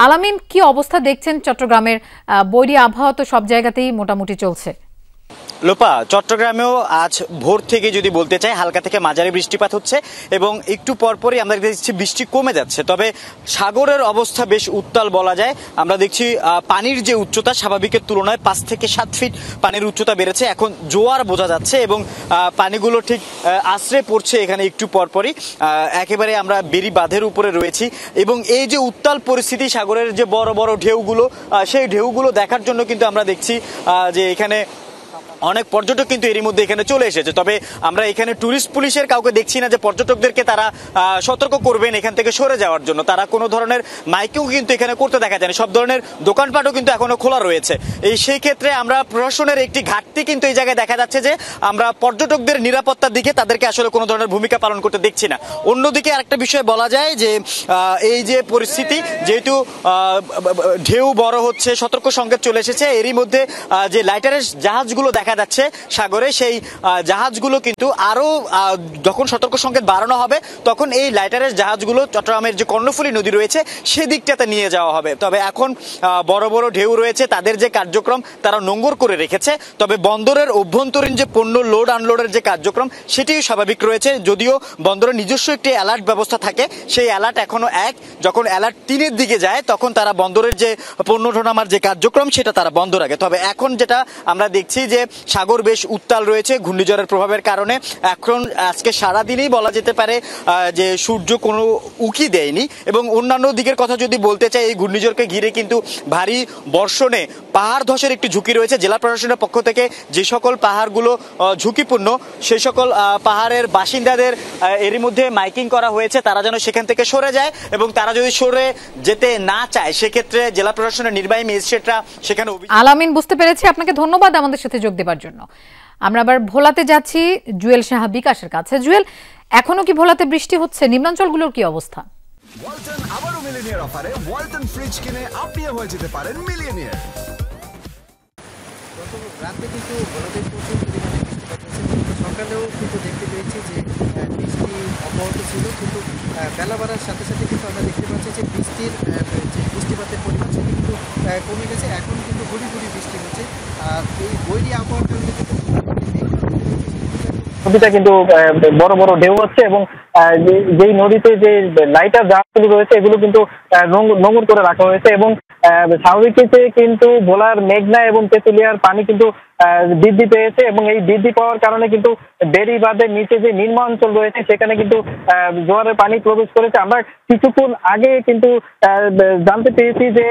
আলামিন, কি অবস্থা দেখছেন চট্টগ্রামের? বৈরী আবহাওয়া তো সব জায়গাতেই মোটামুটি চলছে। লোপা, চট্টগ্রামেও আজ ভোর থেকে যদি বলতে চাই হালকা থেকে মাঝারি বৃষ্টিপাত হচ্ছে এবং একটু পরপরই আমরা দেখছি বৃষ্টি কমে যাচ্ছে। তবে সাগরের অবস্থা বেশ উত্তাল বলা যায়। আমরা দেখছি পানির যে উচ্চতা স্বাভাবিকের তুলনায় 5 থেকে 7 ফিট পানির উচ্চতা বেড়েছে। এখন জোয়ার বোঝা যাচ্ছে এবং পানিগুলো ঠিক আশ্রে পড়ছে এখানে একটু পরপরই। একেবারে আমরা বেরি বাঁধের উপরে রয়েছি এবং এই যে উত্তাল পরিস্থিতি, সাগরের যে বড় বড় ঢেউগুলো, সেই ঢেউগুলো দেখার জন্য কিন্তু আমরা দেখছি যে এখানে অনেক পর্যটক কিন্তু এরই মধ্যে এখানে চলে এসেছে। তবে আমরা এখানে টুরিস্ট পুলিশের কাউকে দেখছি না যে পর্যটকদেরকে তারা সতর্ক করবেন এখান থেকে সরে যাওয়ার জন্য। তারা কোনো ধরনের মাইকিং কিন্তু এখানে করতে দেখা যায়নি। সব ধরনের দোকানপাটও কিন্তু এখনো খোলা রয়েছে। সেই ক্ষেত্রে আমরা প্রশাসনের একটি ঘাটতি কিন্তু এই জায়গায় দেখা যাচ্ছে যে আমরা পর্যটকদের নিরাপত্তার দিকে তাদেরকে আসলে কোনো ধরনের ভূমিকা পালন করতে দেখছি না। অন্যদিকে আরেকটা বিষয় বলা যায় যে এই যে পরিস্থিতি, যেহেতু ঢেউ বড় হচ্ছে, সতর্ক সংকেত চলে এসেছে, এরই মধ্যে যে লাইটারের জাহাজগুলো দেখা যাচ্ছে সাগরে, সেই জাহাজগুলো কিন্তু আরো যখন সতর্ক সংকেত বাড়ানো হবে তখন এই লাইটারের জাহাজগুলো চট্টগ্রামের যে কর্ণফুলী নদী রয়েছে সেদিকটাতে নিয়ে যাওয়া হবে। তবে এখন বড় বড় ঢেউ রয়েছে, তাদের যে কার্যক্রম তারা নোঙর করে রেখেছে। তবে বন্দরের অভ্যন্তরীণ যে পণ্য লোড আনলোডের যে কার্যক্রম সেটিও স্বাভাবিক রয়েছে। যদিও বন্দরের নিজস্ব একটি অ্যালার্ট ব্যবস্থা থাকে, সেই অ্যালার্ট এখনো যখন অ্যালার্ট 3-এর দিকে যায় তখন তারা বন্দরের যে পণ্য নামার যে কার্যক্রম সেটা তারা বন্ধ রাখে। তবে এখন যেটা আমরা দেখছি যে সাগর বেশ উত্তাল রয়েছে ঘূর্ণিঝড়ের প্রভাবের কারণে। এখন আজকে সারাদিনই বলা যেতে পারে যে সূর্য কোনো উকি দেয়নি। এবং অন্যান্য দিকের কথা যদি বলতে চাই, এই ঘূর্ণিঝড়কে ঘিরে কিন্তু ভারী বর্ষণে পাহাড় ধসের একটি ঝুঁকি রয়েছে। জেলা প্রশাসনের পক্ষ থেকে যে সকল পাহাড়গুলো ঝুঁকিপূর্ণ সেই সকল পাহাড়ের বাসিন্দাদের এরই মধ্যে মাইকিং করা হয়েছে, তারা যেন সেখান থেকে সরে যায় এবং তারা যদি সরে যেতে না চায় সেক্ষেত্রে জেলা প্রশাসনের নির্বাহী ম্যাজিস্ট্রেটরা সেখানে। আলামিন, বুঝতে পেরেছি, আপনাকে ধন্যবাদ আমাদের সাথে যোগ দেবার জন্য। আমরা আবার ভোলাতে যাচ্ছি জুয়েল সাহা বিকাশের কাছে। জুয়েল, এখনো কি ভোলাতে বৃষ্টি হচ্ছে? নিম্নাঞ্চলগুলোর কি অবস্থা? ওয়ালটন আবারো মিলিয়নিয়ার অফারে ওয়ালটন ফ্রিজ কিনে আপনিও হয়ে যেতে পারেন মিলিয়নিয়ার। গত রাতে কিন্তু ভোলাতে প্রচুর পরিমাণে বৃষ্টিপাত হয়েছে। সকালেও কিন্তু দেখতে পেয়েছি যে বৃষ্টি অব্যাহত ছিল, কিন্তু বেলা বাড়ার সাথে সাথে কিন্তু আমরা দেখতে পাচ্ছি যে বৃষ্টিপাতের পরিমাণ সেটি কিন্তু কমে গেছে। এখন কিন্তু গুড়ি গুড়ি বৃষ্টি হচ্ছে। আর এই বৈরী আবহাওয়ার কারণে নদীটা কিন্তু বড় বড় ঢেউ হচ্ছে এবং যেই নদীতে যে লাইটার জাহাজগুলো রয়েছে এগুলো কিন্তু নোঙর করে রাখা হয়েছে এবং স্বাভাবিকতে কিন্তু ভোলার মেঘনা এবং তেঁতুলিয়ার পানি কিন্তু বৃদ্ধি পেয়েছে এবং এই বৃদ্ধি পাওয়ার কারণে কিন্তু বেরি বাঁধের নিচে যে নিম্ন অঞ্চল রয়েছে সেখানে কিন্তু জোয়ারের পানি প্রবেশ করেছে। আমরা কিছুক্ষণ আগে কিন্তু জানতে পেরেছি যে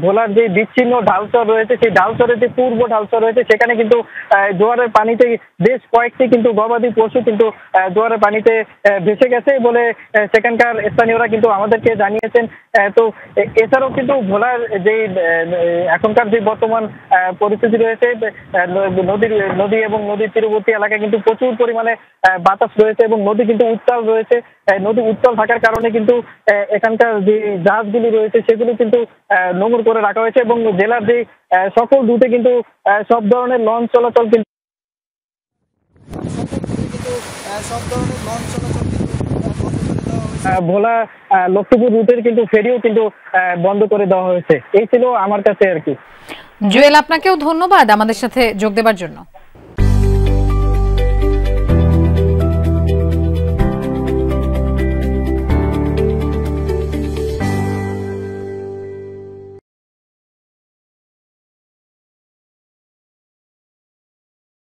ভোলার যে বিচ্ছিন্ন ঢালচর রয়েছে সেই ঢালচরের যে পূর্ব ঢালচর রয়েছে সেখানে কিন্তু জোয়ারের পানিতে বেশ কয়েকটি কিন্তু গবাদি পশু কিন্তু জোয়ারের পানিতে ভেসে গেছে বলে সেখানকার স্থানীয়রা কিন্তু আমাদেরকে জানিয়েছেন। তো এছাড়াও কিন্তু ভোলার যে এখনকার যে বর্তমান পরিস্থিতি রয়েছে, নদী এবং নদীর তীরবর্তী এলাকায় কিন্তু প্রচুর পরিমাণে বাতাস রয়েছে এবং নদী কিন্তু উত্তাল রয়েছে। নদী উত্তাল থাকার কারণে কিন্তু এখানকার যে জাহাজগুলি রয়েছে সেগুলো কিন্তু নোঙর করে রাখা হয়েছে এবং জেলার যে সকল রুটে কিন্তু সব ধরনের লঞ্চ চলাচল কিন্তু ভোলা লক্ষ্মীপুর রুটের কিন্তু ফেরিও কিন্তু বন্ধ করে দেওয়া হয়েছে। এই ছিল আমার কাছে আর কি। জুয়েল, আপনাকেও ধন্যবাদ আমাদের সাথে যোগ দেবার জন্য।